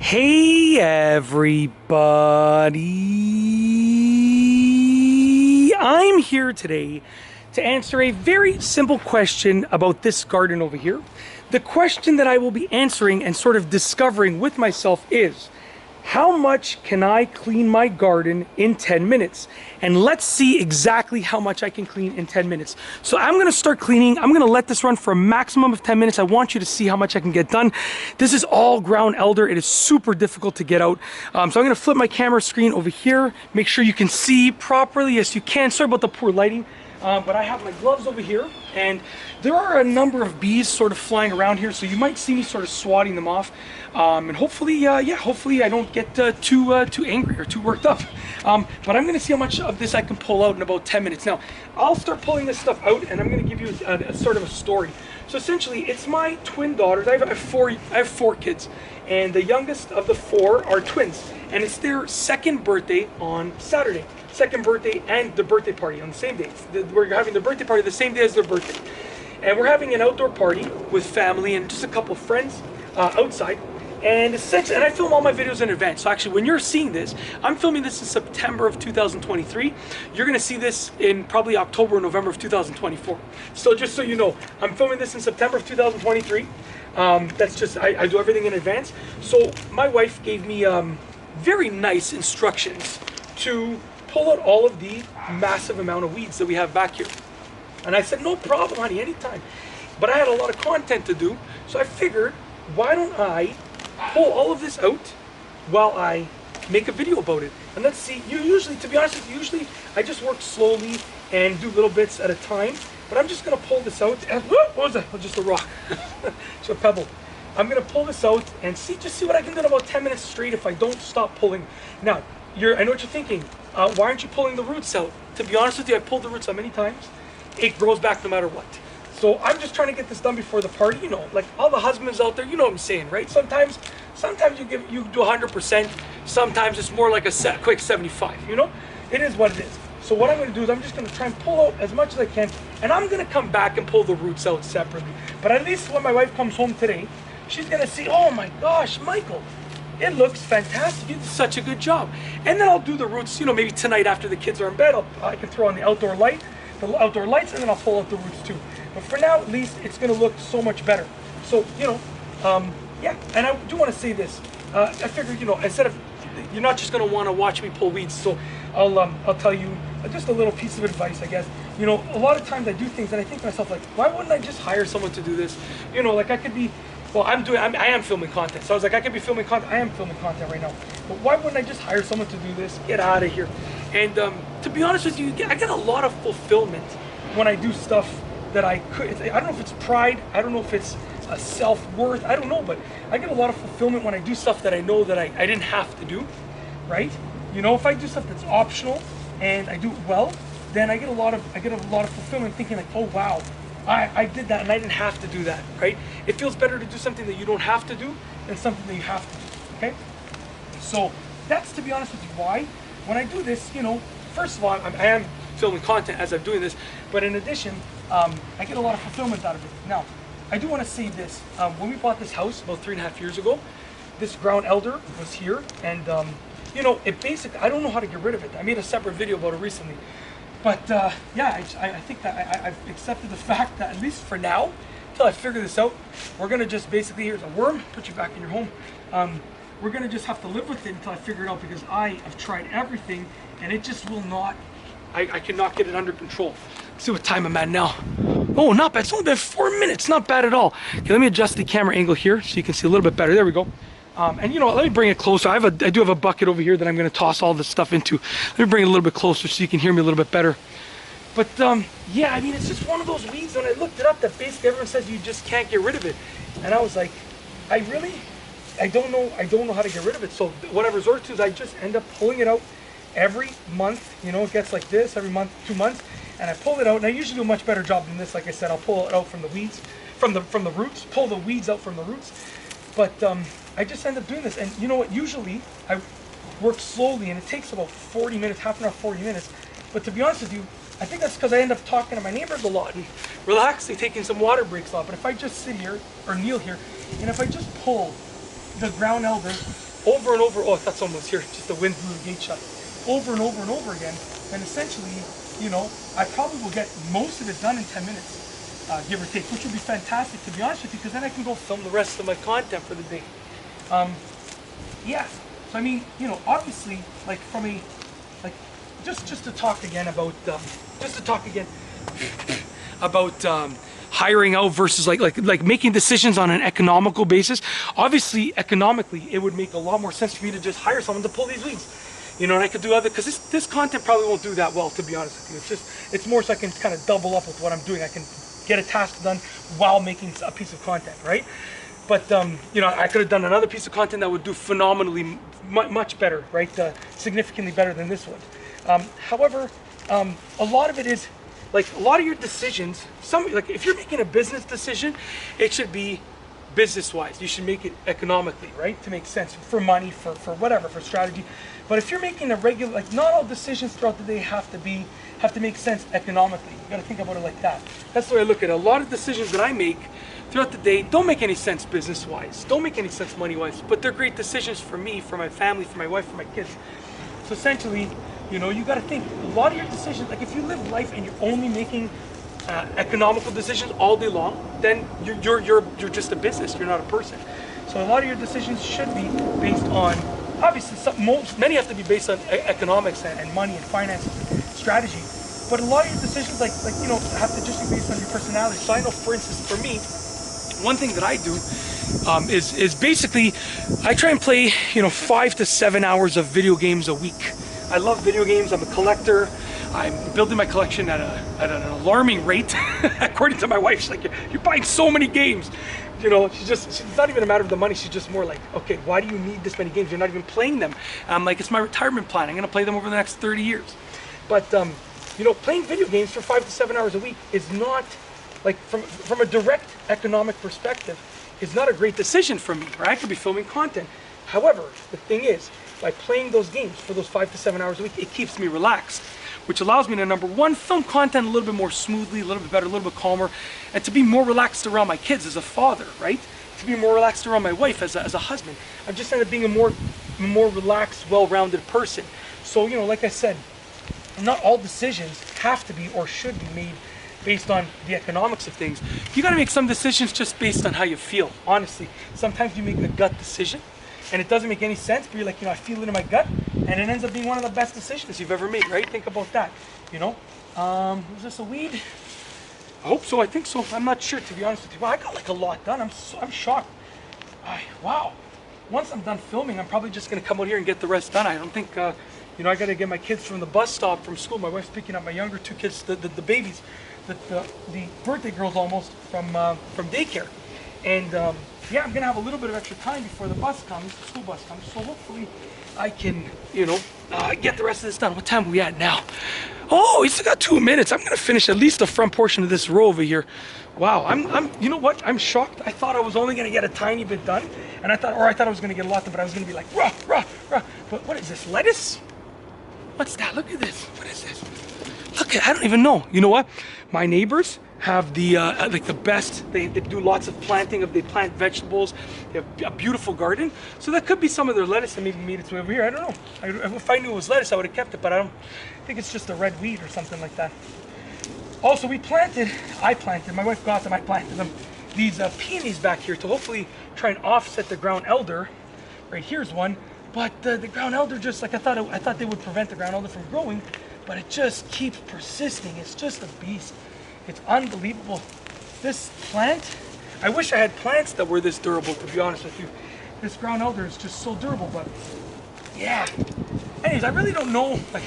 Hey everybody! I'm here today to answer a very simple question about this garden over here. The question that I will be answering and sort of discovering with myself is, how much can I clean my garden in 10 minutes? And let's see exactly how much I can clean in 10 minutes. So I'm gonna start cleaning. I'm gonna let this run for a maximum of 10 minutes. I want you to see how much I can get done. This is all ground elder. It is super difficult to get out. So I'm gonna flip my camera screen over here. Make sure you can see properly. Yes, you can. Sorry about the poor lighting. But I have my gloves over here, and there are a number of bees sort of flying around here, so you might see me sort of swatting them off. And hopefully, hopefully I don't get too angry or too worked up. But I'm going to see how much of this I can pull out in about 10 minutes. Now, I'll start pulling this stuff out, and I'm going to give you a sort of a story. So essentially, it's my twin daughters. I have four kids, and the youngest of the four are twins, and it's their second birthday on Saturday. Second birthday and the birthday party on the same day. We're having the birthday party the same day as their birthday. And we're having an outdoor party with family and just a couple of friends outside. And essentially, and I film all my videos in advance. So actually, when you're seeing this, I'm filming this in September of 2023. You're gonna see this in probably October or November of 2024. So just so you know, I'm filming this in September of 2023. That's just, I do everything in advance. So my wife gave me very nice instructions to pull out all of the massive amount of weeds that we have back here. And I said, no problem, honey, anytime. But I had a lot of content to do, so I figured, why don't I pull all of this out while I make a video about it? And let's see, to be honest with you, usually I just work slowly and do little bits at a time, but I'm just gonna pull this out, and what was that? Oh, just a rock, just a pebble. I'm gonna pull this out and just see what I can do in about 10 minutes straight if I don't stop pulling. Now, I know what you're thinking. Why aren't you pulling the roots out? To be honest with you, I pulled the roots out many times. It grows back no matter what. So I'm just trying to get this done before the party. You know, like all the husbands out there, you know what I'm saying, right? Sometimes you do 100%. Sometimes it's more like a quick 75. You know, it is what it is. So what I'm going to do is I'm just going to try and pull out as much as I can, and I'm going to come back and pull the roots out separately. But at least when my wife comes home today, she's going to see, oh my gosh, Michael, it looks fantastic. You did such a good job. And then I'll do the roots, you know, maybe tonight after the kids are in bed, I can throw on the outdoor lights, and then I'll pull out the roots too. But for now, at least, it's going to look so much better. So, you know, yeah. And I do want to say this. I figured, you know, instead of, you're not just going to want to watch me pull weeds. So I'll tell you just a little piece of advice, I guess. You know, a lot of times I do things and I think to myself, like, why wouldn't I just hire someone to do this? You know, like I could be, well, I am filming content. So I was like, I could be filming content. I am filming content right now. But why wouldn't I just hire someone to do this? Get out of here. And to be honest with you, I get a lot of fulfillment when I do stuff that I could. I don't know if it's pride. I don't know if it's a self-worth. I don't know. But I get a lot of fulfillment when I do stuff that I know that I didn't have to do, right? You know, if I do stuff that's optional and I do it well, then I get a lot of fulfillment thinking like, oh, wow. I did that and I didn't have to do that, right? It feels better to do something that you don't have to do than something that you have to do, okay? So that's, to be honest with you, why. When I do this, you know, first of all, I am filming content as I'm doing this, but in addition, I get a lot of fulfillment out of it. Now, I do want to say this. When we bought this house about 3.5 years ago, this ground elder was here, and, you know, it basically, I don't know how to get rid of it. I made a separate video about it recently. But yeah, I think that I've accepted the fact that at least for now, until I figure this out, we're gonna just basically, here's a worm, put you back in your home. We're gonna just have to live with it until I figure it out, because I have tried everything and it just will not, I cannot get it under control. Let's see what time I'm at now. Oh, not bad, it's only been 4 minutes, not bad at all. Okay, let me adjust the camera angle here so you can see a little bit better. There we go. And you know what, let me bring it closer. I do have a bucket over here that I'm going to toss all this stuff into. Let me bring it a little bit closer so you can hear me a little bit better. But yeah, I mean, it's just one of those weeds. When I looked it up, that basically everyone says you just can't get rid of it. And I was like, I don't know how to get rid of it. So what I resort to is I just end up pulling it out every month. You know, it gets like this every month, 2 months, and I pull it out. And I usually do a much better job than this. Like I said, I'll pull it out from the weeds, from the roots, pull the weeds out from the roots. But I just end up doing this, and you know what, usually I work slowly and it takes about 40 minutes, half an hour, 40 minutes. But to be honest with you, I think that's because I end up talking to my neighbors a lot and relaxing, taking some water breaks off. But if I just sit here or kneel here, and if I just pull the ground elder over and over. Oh, that's almost here. Just the wind blew the gate shut. Over and over and over again. And essentially, you know, I probably will get most of it done in 10 minutes, give or take, which would be fantastic, to be honest with you, because then I can go film the rest of my content for the day. Yeah. So I mean, you know, obviously, like from a, like, just to talk again about, hiring out versus like making decisions on an economical basis. Obviously, economically, it would make a lot more sense for me to just hire someone to pull these weeds. You know, and I could do other, because this content probably won't do that well, to be honest with you. It's more so I can kind of double up with what I'm doing. I can get a task done while making a piece of content, right? But, you know, I could have done another piece of content that would do phenomenally much better, right? Significantly better than this one. However, a lot of it is, like, a lot of your decisions, like if you're making a business decision, it should be business-wise. You should make it economically, right? To make sense, for money, for whatever, for strategy. But if you're making a regular, like, not all decisions throughout the day have to make sense economically. You gotta think about it like that. That's the way I look at it. A lot of decisions that I make throughout the day don't make any sense business-wise, don't make any sense money-wise, but they're great decisions for me, for my family, for my wife, for my kids. So essentially, you know, you gotta think, a lot of your decisions, like if you live life and you're only making economical decisions all day long, then you're just a business, you're not a person. So a lot of your decisions should be based on, obviously many have to be based on economics and money and finance and strategy, but a lot of your decisions like you know, have to just be based on your personality. So I know, for instance, for me, one thing that I do is basically I try and play, you know, 5 to 7 hours of video games a week. I love video games. I'm a collector. I'm building my collection at an alarming rate. According to my wife, she's like, you're buying so many games. You know, it's not even a matter of the money. She's just more like, okay, why do you need this many games? You're not even playing them. I'm like, it's my retirement plan. I'm gonna play them over the next 30 years. But, you know, playing video games for 5 to 7 hours a week is not, like, from a direct economic perspective, is not a great decision for me, right? I could be filming content. However, the thing is, by playing those games for those 5 to 7 hours a week, it keeps me relaxed, which allows me to, number one, film content a little bit more smoothly, a little bit better, a little bit calmer, and to be more relaxed around my kids as a father, right? To be more relaxed around my wife as a husband. I've just ended up being a more relaxed, well-rounded person. So, you know, like I said, not all decisions have to be or should be made based on the economics of things. You gotta make some decisions just based on how you feel, honestly. Sometimes you make a gut decision, and it doesn't make any sense, but you're like, you know, I feel it in my gut, and it ends up being one of the best decisions you've ever made, right? Think about that, you know? Is this a weed? I hope so, I think so. I'm not sure, to be honest with you. Well, I got like a lot done. I'm shocked. Wow. Once I'm done filming, I'm probably just gonna come out here and get the rest done. I don't think, you know, I gotta get my kids from the bus stop from school. My wife's picking up my younger 2 kids, the babies, the birthday girls almost, from daycare. And yeah, I'm gonna have a little bit of extra time before the school bus comes. So hopefully I can, you know, get the rest of this done. What time are we at now? Oh, we still got 2 minutes. I'm gonna finish at least the front portion of this row over here. Wow, you know what? I'm shocked. I thought I was only gonna get a tiny bit done, and I thought I was gonna get a lot done, but I was gonna be like, rah, rah, rah. But what is this, lettuce? What's that? Look at this. What is this? Look at, I don't even know. You know what? My neighbors have the like the best. They do lots of planting. They plant vegetables. They have a beautiful garden. So that could be some of their lettuce that maybe made its way over here. I don't know. If I knew it was lettuce, I would have kept it. But I think it's just a red weed or something like that. Also, I planted. My wife got them. I planted them. These peonies back here to hopefully try and offset the ground elder. Right here's one. But the ground elder, just like I thought they would prevent the ground elder from growing, but it just keeps persisting. It's just a beast. It's unbelievable. This plant, I wish I had plants that were this durable, to be honest with you. This ground elder is just so durable, but yeah. Anyways, I really don't know. Like,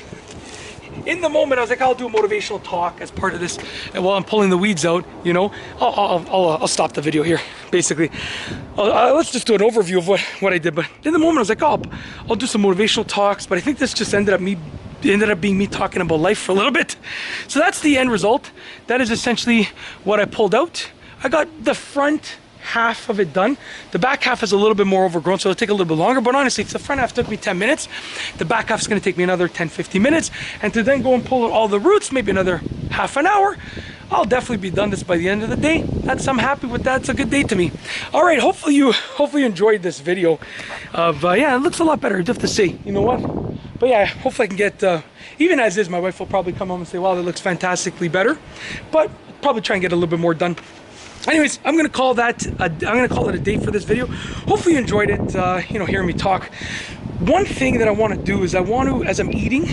in the moment, I was like, I'll do a motivational talk as part of this, and while I'm pulling the weeds out, you know, I'll stop the video here, basically. Let's just do an overview of what I did. But in the moment, I was like, oh, I'll do some motivational talks. But I think this just ended up being me talking about life for a little bit. So that's the end result. That is essentially what I pulled out. I got the front half of it done. The back half is a little bit more overgrown, so it'll take a little bit longer. But honestly, if the front half took me 10 minutes, the back half is going to take me another 10-15 minutes. And to then go and pull out all the roots, maybe another half an hour. I'll definitely be done this by the end of the day. I'm happy with that. It's a good day to me. All right, hopefully you enjoyed this video of, yeah, it looks a lot better, I have to say, you know what? But yeah, hopefully I can get, even as is, my wife will probably come home and say, wow, that looks fantastically better. But probably try and get a little bit more done. Anyways, I'm gonna call it a day for this video. Hopefully you enjoyed it, you know, hearing me talk. One thing that I want to do is as I'm eating,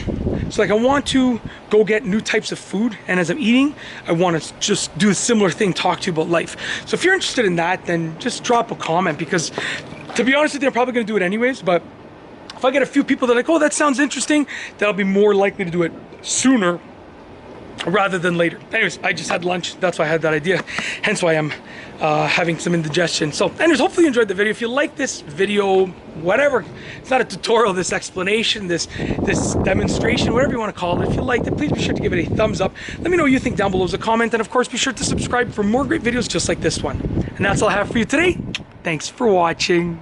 so like I want to go get new types of food, and as I'm eating, I want to just do a similar thing, talk to you about life. So if you're interested in that, then just drop a comment, because to be honest with you, I'm probably gonna do it anyways, but if I get a few people that are like, oh, that sounds interesting, then I'll be more likely to do it sooner rather than later. Anyways, I just had lunch, that's why I had that idea, hence why I'm having some indigestion. So anyways, hopefully you enjoyed the video. If you like this video, whatever, it's not a tutorial, this explanation, this demonstration, whatever you want to call it, if you liked it, please be sure to give it a thumbs up. Let me know what you think down below as a comment, and of course be sure to subscribe for more great videos just like this one. And that's all I have for you today. Thanks for watching.